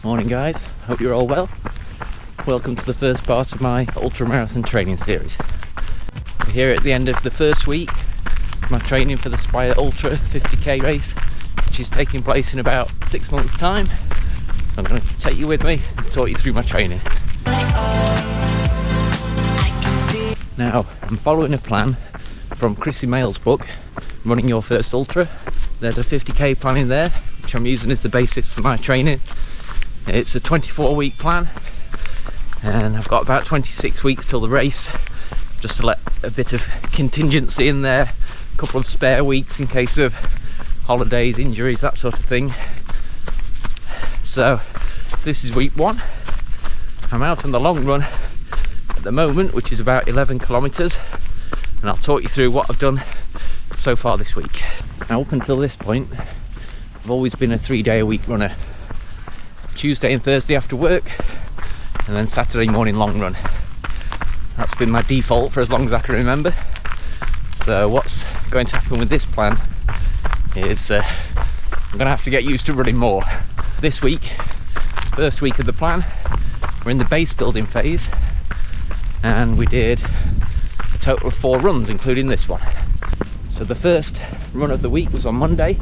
Morning guys, hope you're all well. Welcome to the first part of my ultramarathon training series. We're here at the end of the first week of my training for the Spire Ultra 50k race, which is taking place in about 6 months time. So I'm going to take you with me and talk you through my training. Now, I'm following a plan from Krissy Moehl's book, Running Your First Ultra. There's a 50k plan in there, which I'm using as the basis for my training. It's a 24-week plan, and I've got about 26 weeks till the race, just to let a bit of contingency in there, a couple of spare weeks in case of holidays, injuries, that sort of thing. So this is week 1. I'm out on the long run at the moment, which is about 11 kilometers, and I'll talk you through what I've done so far this week. Now, up until this point, I've always been a 3-day-a-week runner. Tuesday and Thursday after work, and then Saturday morning long run. That's been my default for as long as I can remember. So what's going to happen with this plan is I'm going to have to get used to running more. This week, first week of the plan, we're in the base building phase, and we did a total of 4 runs, including this one. So the first run of the week was on Monday,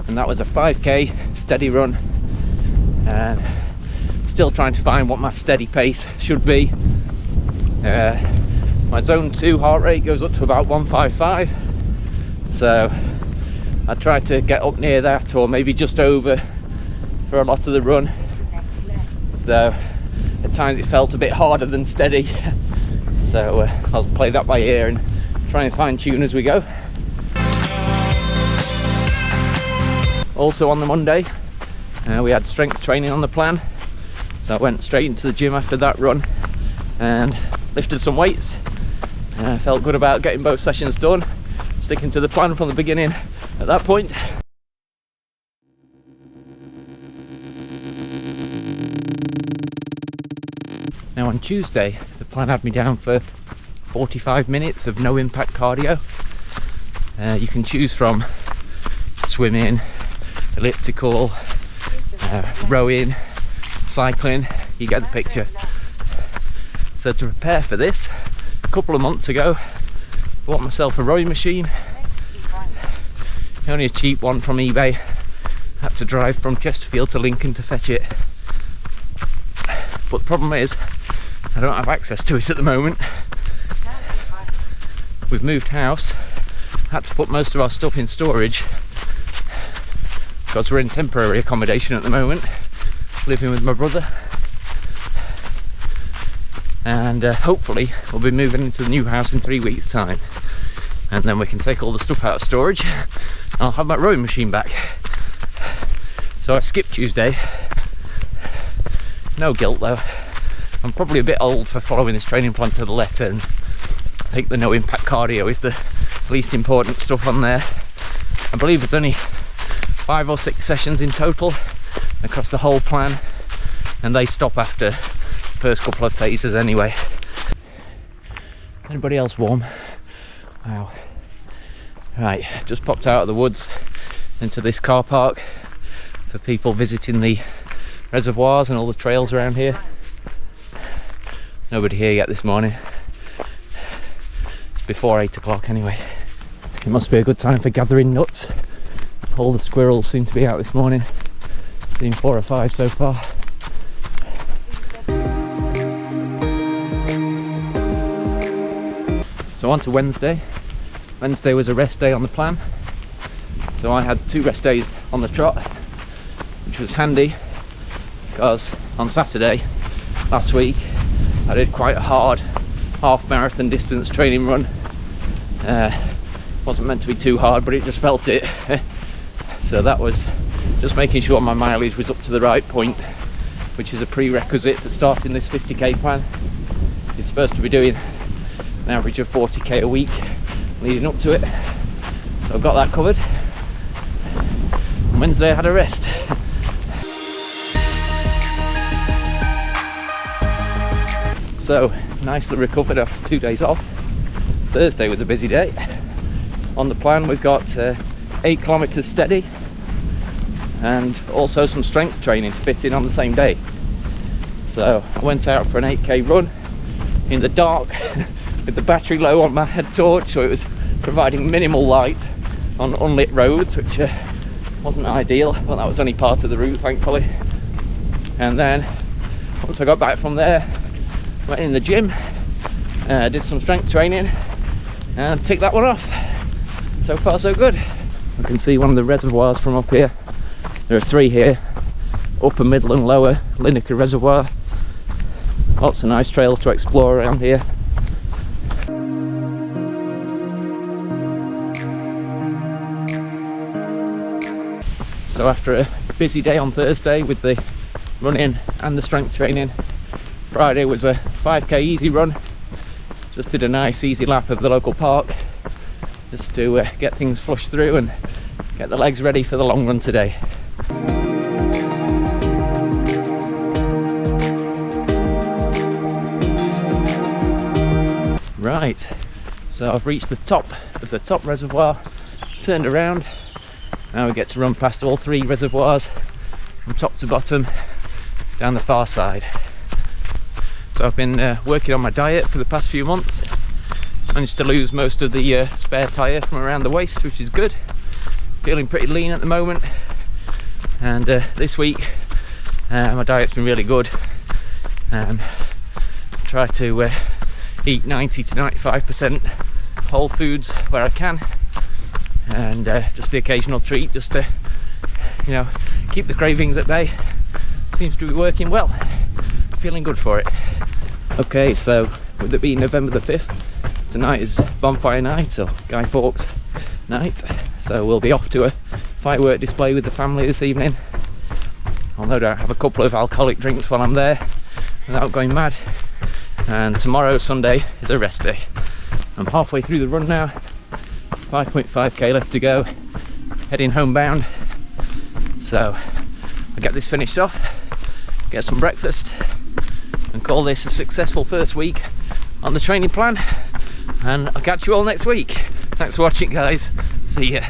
and that was a 5k steady run, and still trying to find what my steady pace should be. My zone 2 heart rate goes up to about 155, so I try to get up near that, or maybe just over, for a lot of the run, though at times it felt a bit harder than steady. So I'll play that by ear and try and fine tune as we go. Also on the Monday, we had strength training on the plan, so I went straight into the gym after that run and lifted some weights. Felt good about getting both sessions done, sticking to the plan from the beginning at that point. Now on Tuesday, the plan had me down for 45 minutes of no impact cardio. You can choose from swimming, elliptical, rowing, cycling, you get the picture. So to prepare for this, a couple of months ago, I bought myself a rowing machine. Only a cheap one from eBay. Had to drive from Chesterfield to Lincoln to fetch it. But the problem is, I don't have access to it at the moment. We've moved house, had to put most of our stuff in storage, because we're in temporary accommodation at the moment, living with my brother, and hopefully we'll be moving into the new house in 3 weeks time, and then we can take all the stuff out of storage and I'll have my rowing machine back. So I skipped Tuesday. No guilt though. I'm probably a bit old for following this training plan to the letter, and I think the no impact cardio is the least important stuff on there. I believe there's only 5 or 6 sessions in total across the whole plan, and they stop after the first couple of phases anyway. Anybody else warm? Wow. Right, just popped out of the woods into this car park for people visiting the reservoirs and all the trails around here. Nobody here yet this morning. It's before 8 o'clock anyway. It must be a good time for gathering nuts. All the squirrels seem to be out this morning. Seen 4 or 5 so far. So on to Wednesday. Wednesday was a rest day on the plan. So I had 2 rest days on the trot, which was handy, because on Saturday last week I did quite a hard half marathon distance training run. Wasn't meant to be too hard, but it just felt it. So that was just making sure my mileage was up to the right point, which is a prerequisite for starting this 50k plan. You're supposed to be doing an average of 40k a week leading up to it. So I've got that covered. On Wednesday I had a rest. So nicely recovered after 2 days off. Thursday was a busy day. On the plan we've got 8 kilometers steady, and also some strength training to fit in on the same day. So I went out for an 8k run in the dark with the battery low on my head torch, so it was providing minimal light on unlit roads, which wasn't ideal, but that was only part of the route, thankfully. And then once I got back from there, went in the gym, did some strength training and ticked that one off. So far so good. I can see one of the reservoirs from up here. There are 3 here, upper, middle and lower Lineker Reservoir. Lots of nice trails to explore around here. So after a busy day on Thursday with the running and the strength training, Friday was a 5k easy run. Just did a nice easy lap of the local park just to get things flushed through and get the legs ready for the long run today. Right, so I've reached the top of the top reservoir, turned around. Now we get to run past all 3 reservoirs from top to bottom down the far side. So I've been working on my diet for the past few months. Managed to lose most of the spare tyre from around the waist, which is good. Feeling pretty lean at the moment. And this week my diet's been really good. Try to eat 90 to 95% whole foods where I can. And just the occasional treat just to, you know, keep the cravings at bay. Seems to be working well. Feeling good for it. Okay, so with it being November the 5th, tonight is bonfire night, or Guy Fawkes night. So we'll be off to a firework display with the family this evening. I'll no doubt have a couple of alcoholic drinks while I'm there without going mad. And tomorrow, Sunday, is a rest day. I'm halfway through the run now. 5.5k left to go, heading homebound. So I'll get this finished off, get some breakfast and call this a successful first week on the training plan, and I'll catch you all next week. Thanks for watching, guys. See ya.